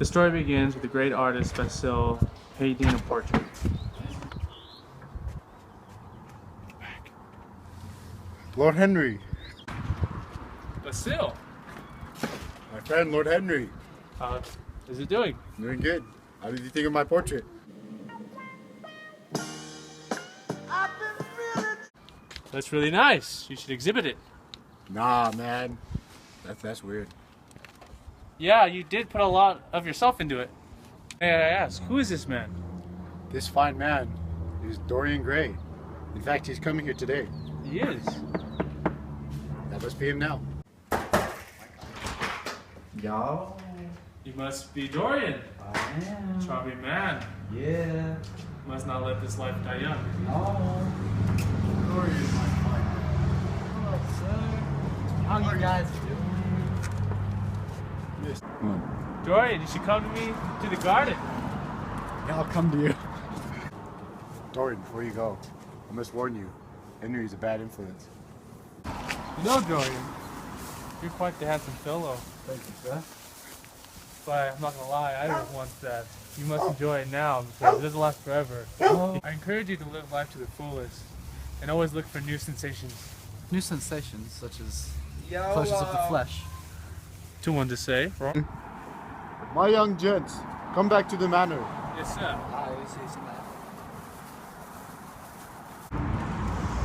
The story begins with a great artist, Basil, painting a portrait. Lord Henry. Basil! My friend, Lord Henry. How is it doing? Doing good. How did you think of my portrait? That's really nice. You should exhibit it. Nah, man. That's weird. Yeah, you did put a lot of yourself into it. May I ask, who is this man? This fine man is Dorian Gray. In fact, he's coming here today. He is. That must be him now. Yo. You must be Dorian. I am. Charming man. Yeah. Must not let this life die young. No. Dorian, my fine man. Hello, sir. How you guys doing? Yes. Dorian, you should come to me to the garden. Yeah, I'll come to you. Dorian, before you go, I must warn you, Henry's a bad influence. You know, Dorian, you're quite the handsome fellow. Thank you, sir. But I'm not gonna lie, I don't want that. You must enjoy it now because it doesn't last forever. I encourage you to live life to the fullest and always look for new sensations. New sensations such as pleasures of the flesh. To one to say. My young gents, come back to the manor. Yes, sir.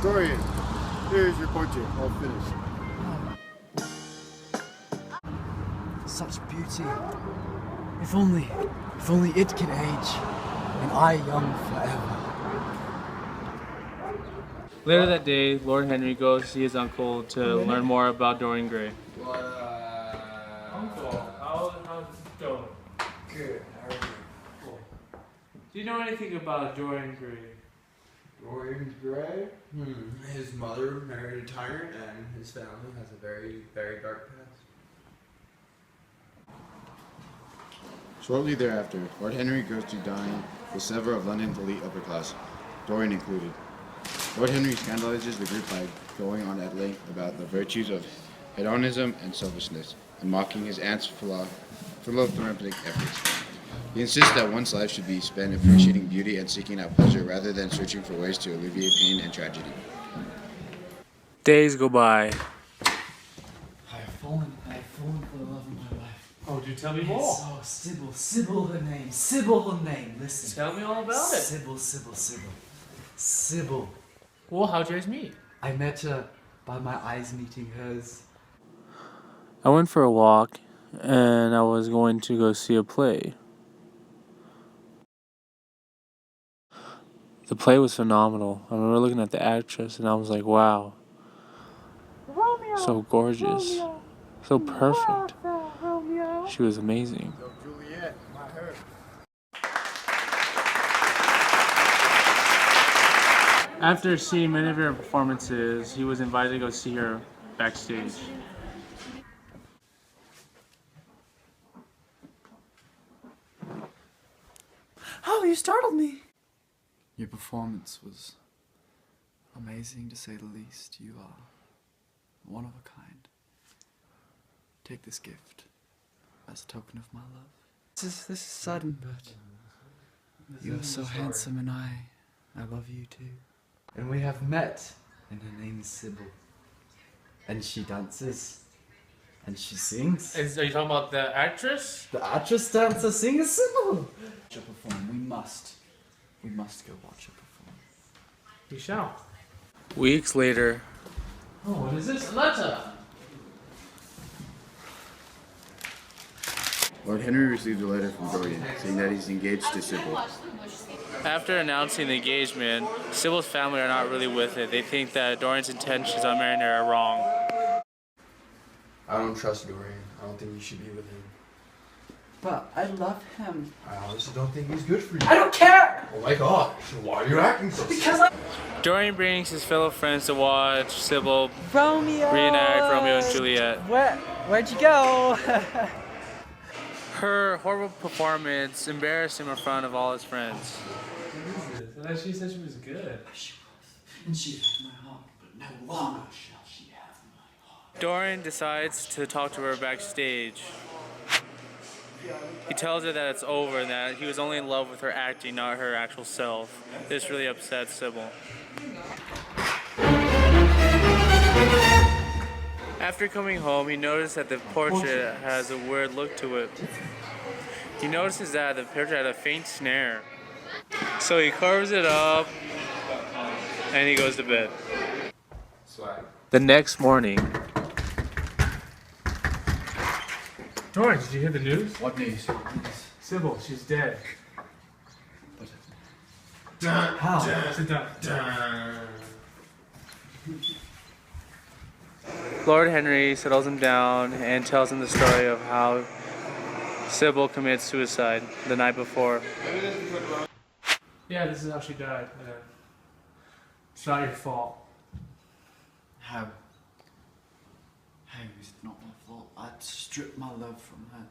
Dorian, here's your portrait, all finished. Such beauty. If only it can age, and I young forever. Later that day, Lord Henry goes to see his uncle to learn more about Dorian Gray. Uncle, how's it going? Good, how are you? Cool. Do you know anything about Dorian Gray? Dorian Gray? His mother married a tyrant and his family has a very, very dark past. Shortly thereafter, Lord Henry goes to dine with several of London's elite upper class, Dorian included. Lord Henry scandalizes the group by going on at length about the virtues of hedonism and selfishness, and mocking his aunt's philanthropic efforts. He insists that one's life should be spent appreciating beauty and seeking out pleasure rather than searching for ways to alleviate pain and tragedy. Days go by. I have fallen for the love of my life. Oh, do tell me more. Oh, Sybil her name, listen. Tell me all about it. Sybil. Well, how'd you guys meet? I met her by my eyes meeting hers. I went for a walk, and I was going to go see a play. The play was phenomenal. I remember looking at the actress, and I was like, wow. Romeo, so gorgeous. Romeo, so perfect. Romeo. She was amazing. So Juliet, not her. After seeing many of her performances, he was invited to go see her backstage. Oh, you startled me. Your performance was amazing, to say the least. You are one of a kind. Take this gift as a token of my love. This is sudden, but you are so handsome, and I love you too. And we have met, and her name is Sybil. And she dances, and she sings. Are you talking about the actress? The actress, dancer, singer, Sybil. To perform, we must go watch her perform. We shall. Weeks later. Oh, what is this? A letter! Lord Henry received a letter from Dorian saying that he's engaged to Sybil. After announcing the engagement, Sybil's family are not really with it. They think that Dorian's intentions on marrying her are wrong. I don't trust Dorian. I don't think you should be with him. But I love him. I honestly don't think he's good for you. I don't care! Oh my god, why are you acting so Because I... Dorian brings his fellow friends to watch Sybil Romeo! reenact Romeo and Juliet. Where'd you go? Her horrible performance embarrassed him in front of all his friends. And then she said she was good. She was, and she had my heart, but no longer shall she have my heart. Dorian decides to talk to her backstage. He tells her that it's over and that he was only in love with her acting, not her actual self. This really upsets Sybil. After coming home, he noticed that the portrait has a weird look to it. He notices that the portrait had a faint snare. So he carves it up and he goes to bed. The next morning. Dorian, did you hear the news? What news? Sybil, she's dead. How? Sit down. Lord Henry settles him down and tells him the story of how Sybil commits suicide the night before. Yeah, this is how she died. Yeah. It's not your fault. How? How is it not my fault? I stripped my love from her.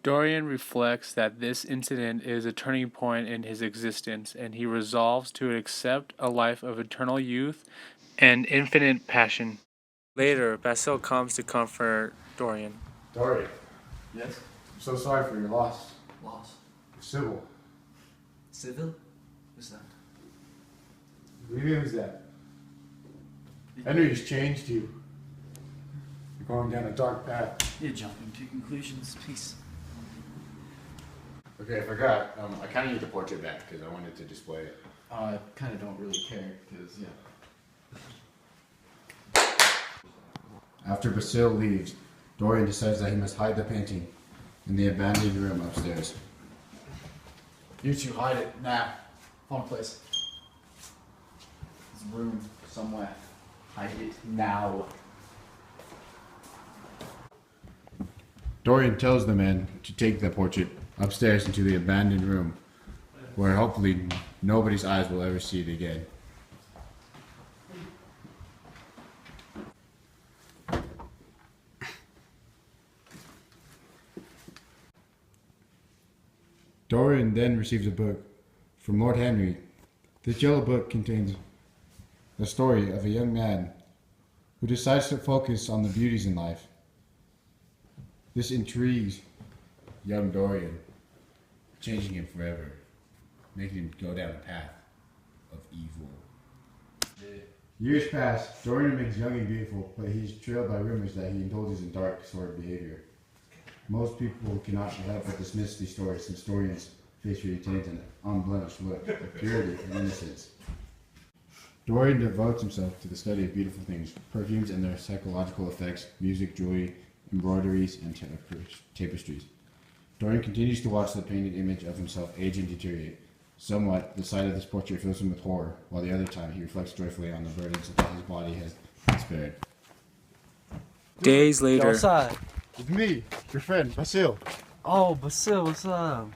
Dorian reflects that this incident is a turning point in his existence, and he resolves to accept a life of eternal youth and infinite passion. Later, Basil comes to comfort Dorian. Dorian, Yes? I'm so sorry for your loss. Lost. Sybil. Civil? Who's that? Who's that? Henry's changed you. You're going down a dark path. You're jumping to conclusions, please. Okay, I forgot. I kind of need the portrait back because I wanted to display it. I kind of don't really care because, After Basil leaves, Dorian decides that he must hide the painting in the abandoned room upstairs. You two hide it now. Find a place. There's a room somewhere. Hide it now. Dorian tells the men to take the portrait upstairs into the abandoned room, where hopefully nobody's eyes will ever see it again. Dorian then receives a book from Lord Henry. This yellow book contains the story of a young man who decides to focus on the beauties in life. This intrigues young Dorian, changing him forever, making him go down a path of evil. Years pass, Dorian remains young and beautiful, but he's trailed by rumors that he indulges in dark, sordid behavior. Most people cannot help but dismiss these stories, since Dorian's face retains an unblemished look of purity and innocence. Dorian devotes himself to the study of beautiful things, perfumes and their psychological effects, music, jewelry, embroideries, and tapestries. Dorian continues to watch the painted image of himself age and deteriorate. Somewhat, the sight of this portrait fills him with horror, while the other time he reflects joyfully on the burdens that his body has spared. Days later. What's up? It's me, your friend, Basil. Oh, Basil, what's up?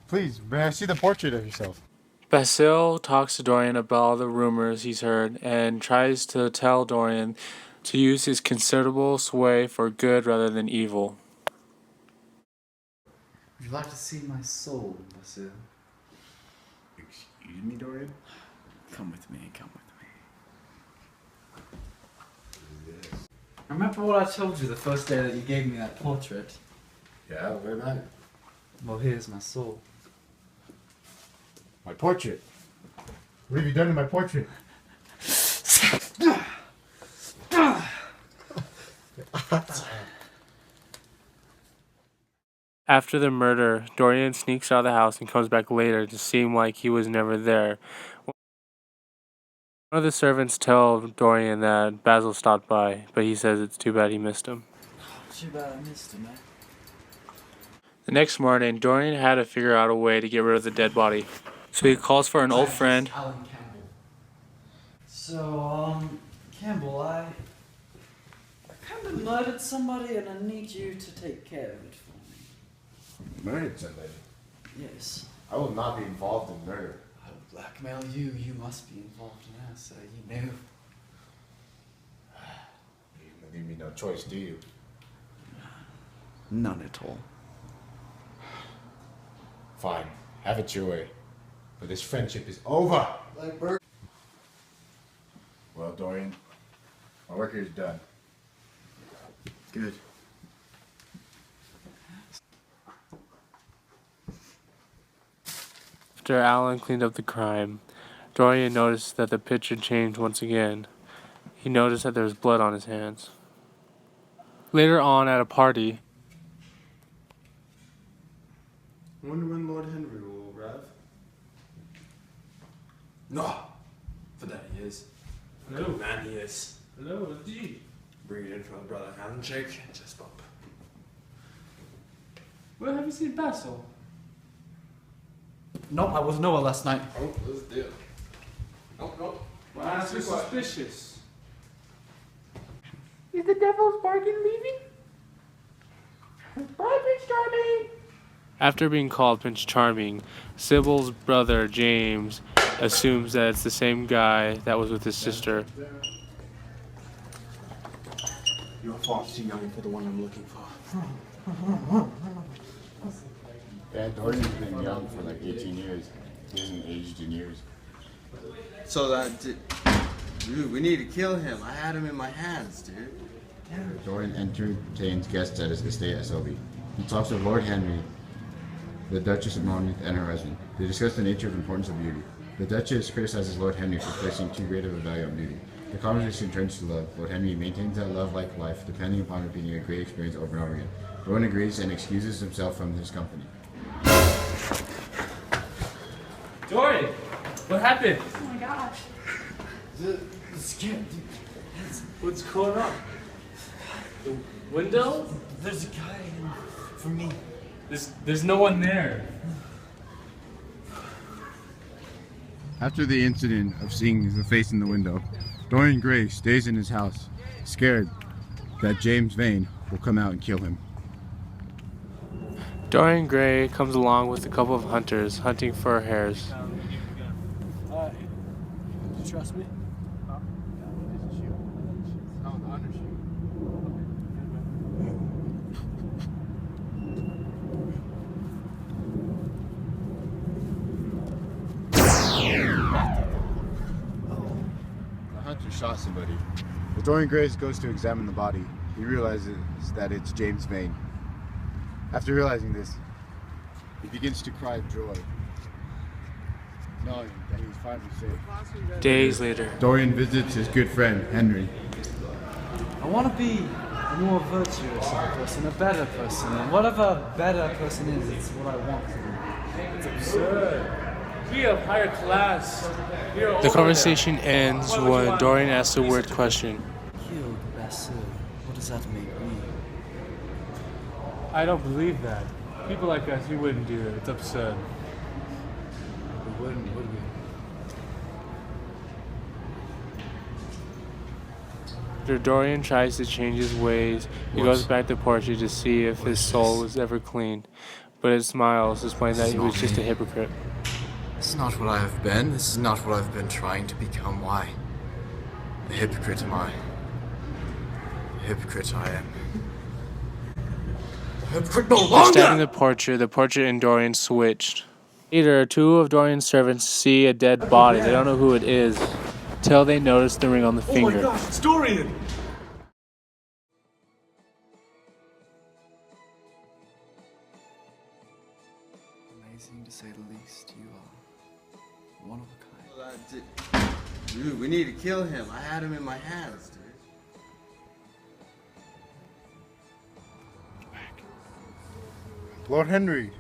Please, may I see the portrait of yourself? Basil talks to Dorian about all the rumors he's heard and tries to tell Dorian to use his considerable sway for good rather than evil. Would you like to see my soul, Basil? Excuse me, Dorian? Come with me, come with me. Remember what I told you the first day that you gave me that portrait? Yeah, what about it? Well, here's my soul. My portrait? What have you done to my portrait? After the murder, Dorian sneaks out of the house and comes back later to seem like he was never there. One of the servants tell Dorian that Basil stopped by, but he says it's too bad he missed him. Too bad I missed him, man. The next morning, Dorian had to figure out a way to get rid of the dead body. So he calls for an old friend. Alan Campbell. So, Campbell, I kind of murdered somebody and I need you to take care of it for me. Murdered somebody? Yes. I will not be involved in murder. I would blackmail you. You must be involved now, so you know. You leave me no choice, do you? None at all. Fine, have it your way. But this friendship is over. Well, Dorian, my work here is done. Good. After Alan cleaned up the crime, Dorian noticed that the picture changed once again. He noticed that there was blood on his hands. Later on at a party, I wonder when Lord Henry will arrive. No! For that he is. Hello. Good man he is. Hello, indeed. Bring it in for a brother handshake and chest bump. Where have you seen Basil? Nope, I was nowhere last night. Oh, let's do it. Nope. Why so suspicious? Is the devil's bargain leaving? Bye, Prince Charming! After being called Prince Charming, Sybil's brother James assumes that it's the same guy that was with his sister. You're far too young for the one I'm looking for. Yeah, Dorian's been young for like 18 years. He hasn't aged in years. So dude, we need to kill him. I had him in my hands, dude. Dorian entertains guests at his estate at Selby. He talks with Lord Henry, the Duchess of Monmouth, and her husband. They discuss the nature and importance of beauty. The Duchess criticizes Lord Henry for placing too great of a value on beauty. The conversation turns to love. Lord Henry maintains that love, like life, depending upon repeating a great experience over and over again. Dorian agrees and excuses himself from his company. Dorian! What happened? Oh my gosh. What's going on? The window? There's a guy for me. There's no one there. After the incident of seeing the face in the window, Dorian Gray stays in his house, scared that James Vane will come out and kill him. Dorian Gray comes along with a couple of hunters hunting for hares. You trust me? The hunter shot somebody. As Dorian Gray goes to examine the body, he realizes that it's James Vane. After realizing this, he begins to cry of joy, knowing that he's finally safe. Days later, Dorian visits his good friend, Henry. I want to be a more virtuous person, a better person. And whatever a better person is, it's what I want to be. It's absurd. We are higher class. We are the over conversation there. ends Why would you when want Dorian to asks a be weird such a- question. Killed Basil. What does that make me? I don't believe that. People like us, we wouldn't do that. It's absurd. We wouldn't, would we? After Dorian tries to change his ways, he goes back to Portia to see if his soul was ever clean. But it smiles, displaying that he was just a hypocrite. This is not what I have been. This is not what I've been trying to become. Why? The hypocrite am I. The hypocrite I am. The hypocrite no Standing longer! the portrait and Dorian switched. Later, two of Dorian's servants see a dead body. They don't know who it is, till they notice the ring on the finger. Oh my gosh, it's Dorian! Amazing to say the least. You are one of a kind. Dude, we need to kill him. I had him in my hands, dude. Lord Henry,